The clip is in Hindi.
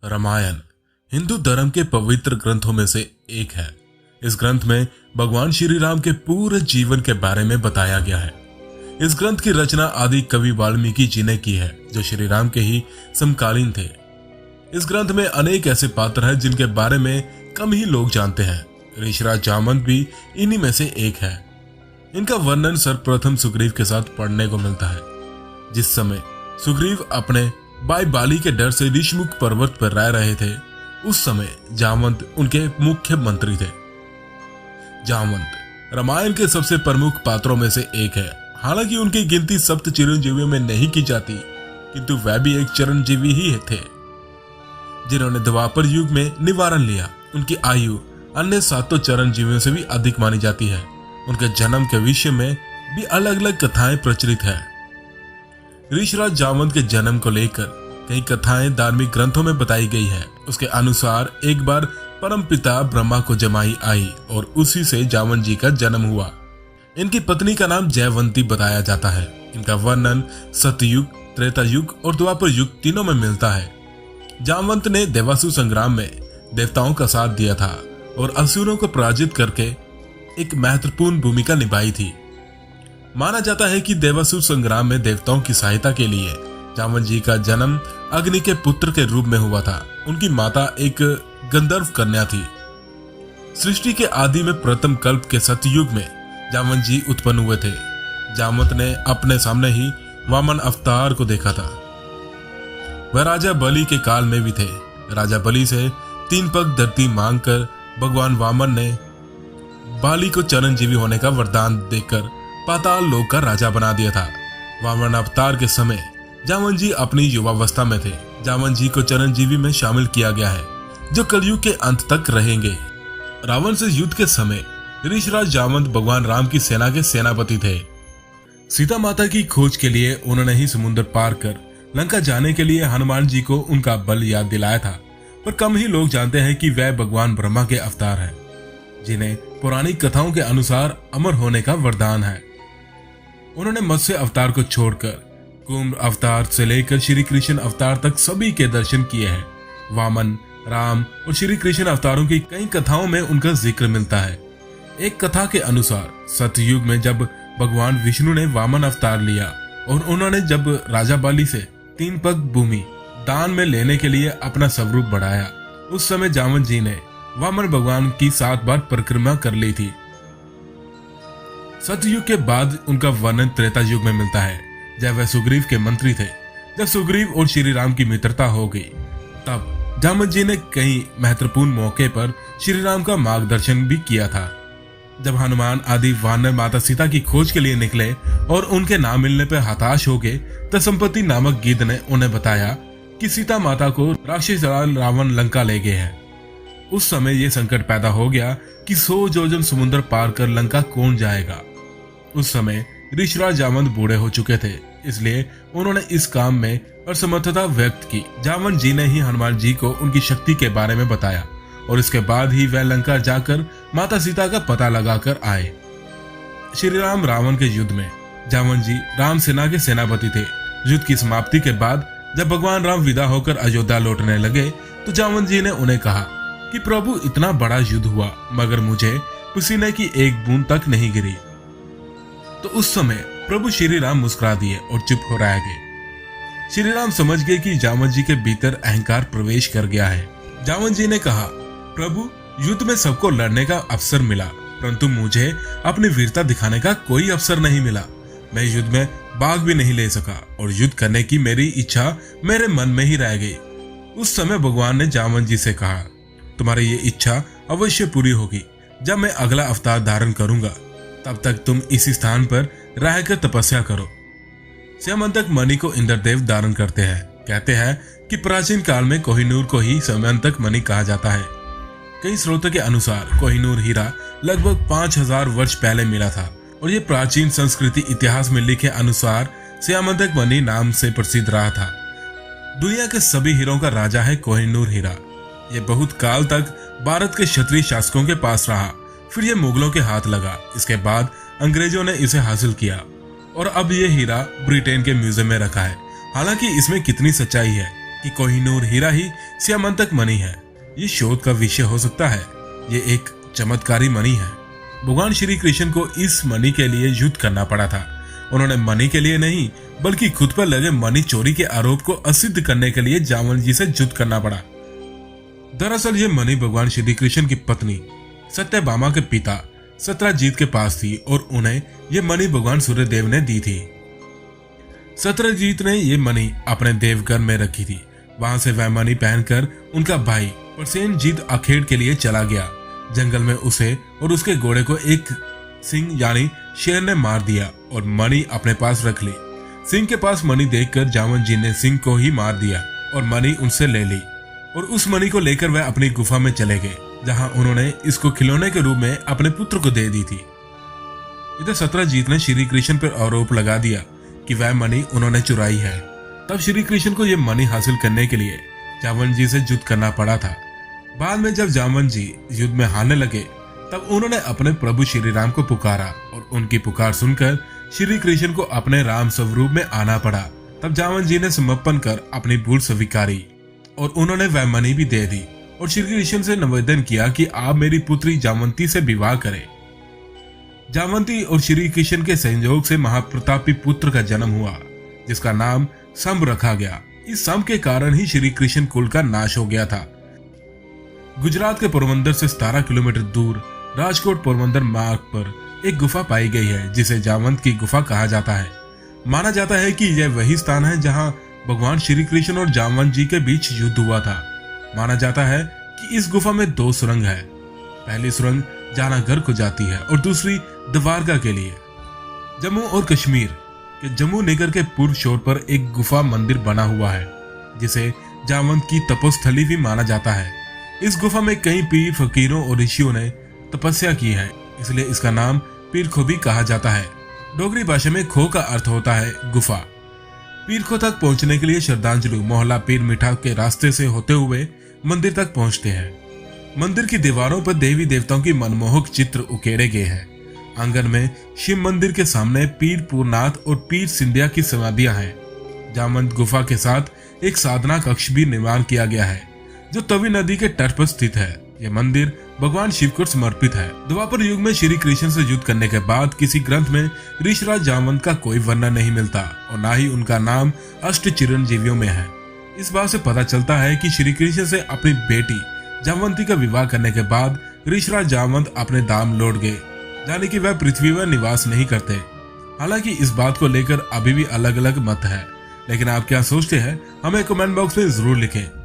रामायण हिंदू धर्म के पवित्र ग्रंथों में से एक है। इस ग्रंथ में भगवान श्री राम के पूरे जीवन के बारे में बताया गया है। इस ग्रंथ की रचना आदि कवि वाल्मीकि जी ने की है, जो श्री राम के ही समकालीन थे। इस ग्रंथ में अनेक ऐसे पात्र हैं जिनके बारे में कम ही लोग जानते हैं। ऋषिराज जामवंत भी इन्हीं में से एक है। इनका वर्णन सर्वप्रथम सुग्रीव के साथ पढ़ने को मिलता है। जिस समय सुग्रीव अपने भाई बाली के डर से ऋषिमुख पर्वत पर रह रहे थे, उस समय जामवंत उनके मुख्य मंत्री थे। जामवंत रामायण के सबसे प्रमुख पात्रों में से एक है। हालांकि उनकी गिनती सप्त चिरंजीवियों में नहीं की जाती, किंतु वह भी एक चिरंजीवी ही थे जिन्होंने द्वापर युग में निवारण लिया। उनकी आयु अन्य सातों चिरंजीवियों से भी अधिक मानी जाती है। उनके जन्म के विषय में भी अलग अलग कथाएं प्रचलित है। ऋषिराज जामवंत के जन्म को लेकर कई कथाएं धार्मिक ग्रंथों में बताई गई है। उसके अनुसार एक बार परमपिता ब्रह्मा को जमाई आई और उसी से जामवंत जी का जन्म हुआ। इनकी पत्नी का नाम जयवंती बताया जाता है। इनका वर्णन सतयुग, त्रेता युग और द्वापर युग तीनों में मिलता है। जामवंत ने देवासुर संग्राम में देवताओं का साथ दिया था और असुरों को पराजित करके एक महत्वपूर्ण भूमिका निभाई थी। माना जाता है कि देवासुर संग्राम में देवताओं की सहायता के लिए जामवंत जी का जन्म अग्नि के पुत्र के रूप में हुआ था। उनकी माता एक गंधर्व कन्या थी। सृष्टि के आदि में प्रथम कल्प के सतयुग में जामवंत जी उत्पन्न हुए थे। जामवंत ने अपने सामने ही वामन अवतार को देखा था। वह राजा बलि के काल में भी थे। राजा बलि से 3 पग धरती मांगकर भगवान वामन ने बाली को चिरंजीवी होने का वरदान देकर पाताल लोक का राजा बना दिया था। वामन अवतार के समय जामवंत जी अपनी युवावस्था में थे। जामवंत जी को चिरंजीवी में शामिल किया गया है, जो कलयुग के अंत तक रहेंगे। रावण से युद्ध के समय ऋषिराज जामवंत भगवान राम की सेना के सेनापति थे। सीता माता की खोज के लिए उन्होंने ही समुद्र पार कर लंका जाने के लिए हनुमान जी को उनका बल याद दिलाया था। पर कम ही लोग जानते हैं कि वह भगवान ब्रह्मा के अवतार हैं, जिन्हें पौराणिक कथाओं के अनुसार अमर होने का वरदान है। उन्होंने मत्स्य अवतार को छोड़कर कुंभ अवतार से लेकर श्री कृष्ण अवतार तक सभी के दर्शन किए हैं। वामन, राम और श्री कृष्ण अवतारों की कई कथाओं में उनका जिक्र मिलता है। एक कथा के अनुसार सतयुग में जब भगवान विष्णु ने वामन अवतार लिया और उन्होंने जब राजा बाली से 3 पग भूमि दान में लेने के लिए अपना स्वरूप बढ़ाया, उस समय जामवंत जी ने वामन भगवान की 7 बार परिक्रमा कर ली थी। सतयुग के बाद उनका वर्णन त्रेता युग में मिलता है, जब वह सुग्रीव के मंत्री थे। जब सुग्रीव और श्री राम की मित्रता हो गई, तब जामवंत जी ने कई महत्वपूर्ण मौके पर श्री राम का मार्गदर्शन भी किया था। जब हनुमान आदि वानर माता सीता की खोज के लिए निकले और उनके ना मिलने पर हताश हो गए, तब संपत्ति नामक गिद्ध ने उन्हें बताया कि सीता माता को राक्षस रावण लंका ले गए हैं। उस समय ये संकट पैदा हो गया कि 100 योजन समुद्र पार कर लंका कौन जाएगा। उस समय ऋषिराज जामवंत बूढ़े हो चुके थे, इसलिए उन्होंने इस काम में असमर्थता व्यक्त की। जामवंत जी ने ही हनुमान जी को उनकी शक्ति के बारे में बताया और इसके बाद ही वह लंका जाकर माता सीता का पता लगाकर आए। श्री राम रावण के युद्ध में जामवंत जी राम सेना के सेनापति थे। युद्ध की समाप्ति के बाद जब भगवान राम विदा होकर अयोध्या लौटने लगे, तो जामवंत जी ने उन्हें कहा कि प्रभु, इतना बड़ा युद्ध हुआ मगर मुझे पसीने की एक बूंद तक नहीं गिरी। तो उस समय प्रभु श्री राम मुस्कुरा दिए और चुप हो रह गए। श्री राम समझ गए कि जामवंत जी के भीतर अहंकार प्रवेश कर गया है। जामवंत जी ने कहा, प्रभु, युद्ध में सबको लड़ने का अवसर मिला, परंतु मुझे अपनी वीरता दिखाने का कोई अवसर नहीं मिला। मैं युद्ध में भाग भी नहीं ले सका और युद्ध करने की मेरी इच्छा मेरे मन में ही रह गई। उस समय भगवान ने जामवंत जी से कहा, तुम्हारी ये इच्छा अवश्य पूरी होगी जब मैं अगला अवतार धारण करूंगा। तब तक तुम इसी स्थान पर रहकर तपस्या करो। स्यमंतक मणि को इंद्रदेव धारण करते हैं। कहते हैं कि प्राचीन काल में कोहिनूर को ही स्यमंतक मणि कहा जाता है। कई स्रोतों के अनुसार कोहिनूर हीरा लगभग 5000 वर्ष पहले मिला था और ये प्राचीन संस्कृति इतिहास में लिखे अनुसार स्यमंतक मणि नाम से प्रसिद्ध रहा था। दुनिया के सभी हीरों का राजा है कोहिनूर हीरा। ये बहुत काल तक भारत के क्षत्रिय शासकों के पास रहा, फिर ये मुगलों के हाथ लगा। इसके बाद अंग्रेजों ने इसे हासिल किया और अब ये हीरा ब्रिटेन के म्यूजियम में रखा है। हालांकि इसमें कितनी सच्चाई है कि कोहिनूर हीरा ही स्यामंतक मणि है। ये शोध का विषय हो सकता है। ये एक चमत्कारी मणि है। भगवान श्री कृष्ण को इस मणि के लिए युद्ध करना पड़ा था। उन्होंने मणि के लिए नहीं बल्कि खुद पर लगे मणि चोरी के आरोप को असिद्ध करने के लिए जामवंत जी से युद्ध करना पड़ा। दरअसल ये मणि भगवान श्री कृष्ण की पत्नी सत्यभामा के पिता सत्यजीत के पास थी और उन्हें ये मणि भगवान सूर्यदेव ने दी थी। सत्यजीत ने ये मणि अपने देवघर में रखी थी। वहां से वह मणि पहनकर उनका भाई प्रसेनजीत अखेड़ के लिए चला गया। जंगल में उसे और उसके घोड़े को एक सिंह यानी शेर ने मार दिया और मणि अपने पास रख ली। सिंह के पास मणि देखकर जामवंत जी ने सिंह को ही मार दिया और मणि उनसे ले ली और उस मणि को लेकर वह अपनी गुफा में चले गए, जहां उन्होंने इसको खिलौने के रूप में अपने पुत्र को दे दी थी। इधर सत्यजीत ने श्री कृष्ण पर आरोप लगा दिया कि वह मणि उन्होंने चुराई है। तब श्री कृष्ण को यह मणि हासिल करने के लिए जामवंत जी से युद्ध करना पड़ा था। बाद में जब जामवंत जी युद्ध में हारने लगे तब उन्होंने अपने प्रभु श्री राम को पुकारा और उनकी पुकार सुनकर श्री कृष्ण को अपने राम स्वरूप में आना पड़ा। तब जामवंत जी ने समर्पण कर अपनी भूल स्वीकारी और उन्होंने वह मणि भी दे दी और श्री कृष्ण से निवेदन किया कि आप मेरी पुत्री जामवंती से विवाह करें। जामवंती और श्री कृष्ण के संयोग से महाप्रतापी पुत्र का जन्म हुआ, जिसका नाम शंभ रखा गया। इस शंभ के कारण ही श्री कृष्ण कुल का नाश हो गया था। गुजरात के पोरबंदर से 17 किलोमीटर दूर राजकोट पोरबंदर मार्ग पर एक गुफा पाई गई है, जिसे जामवंत की गुफा कहा जाता है। माना जाता है कि यह वही स्थान है जहां भगवान श्री कृष्ण और जामवंत जी के बीच युद्ध हुआ था। माना जाता है कि इस गुफा में 2 सुरंग है। पहली सुरंग जानागढ़ को जाती है और दूसरी द्वारका के लिए। जम्मू और कश्मीर के जम्मू नगर के पूर्व छोर पर एक गुफा मंदिर बना हुआ है, जिसे जामवंत की तपोस्थली भी माना जाता है। इस गुफा में कई पीर फकीरों और ऋषियों ने तपस्या की है, इसलिए इसका नाम पीर खो भी कहा जाता है। डोगरी भाषा में खो का अर्थ होता है गुफा। पीर खो तक पहुंचने के लिए श्रद्धांजलि मोहल्ला पीर मिठा के रास्ते से होते हुए मंदिर तक पहुंचते हैं। मंदिर की दीवारों पर देवी देवताओं की मनमोहक चित्र उकेरे गए हैं। आंगन में शिव मंदिर के सामने पीर पूर्णाथ और पीर सिंधिया की समाधियां हैं। जामवंत गुफा के साथ एक साधना कक्ष भी निर्माण किया गया है, जो तवी नदी के तट पर स्थित है। यह मंदिर भगवान शिव को समर्पित है। द्वापर युग में श्री कृष्ण से युद्ध करने के बाद किसी ग्रंथ में ऋषिराज जामवंत का कोई वर्णन नहीं मिलता और न ही उनका नाम अष्ट चिरंजीवियों में है। इस बात से पता चलता है कि श्री कृष्ण से अपनी बेटी जामवंती का विवाह करने के बाद ऋषिराज जामवंत अपने धाम लौट गए, यानी कि वह पृथ्वी पर निवास नहीं करते। हालांकि इस बात को लेकर अभी भी अलग अलग मत है, लेकिन आप क्या सोचते हैं हमें कमेंट बॉक्स में जरूर लिखें।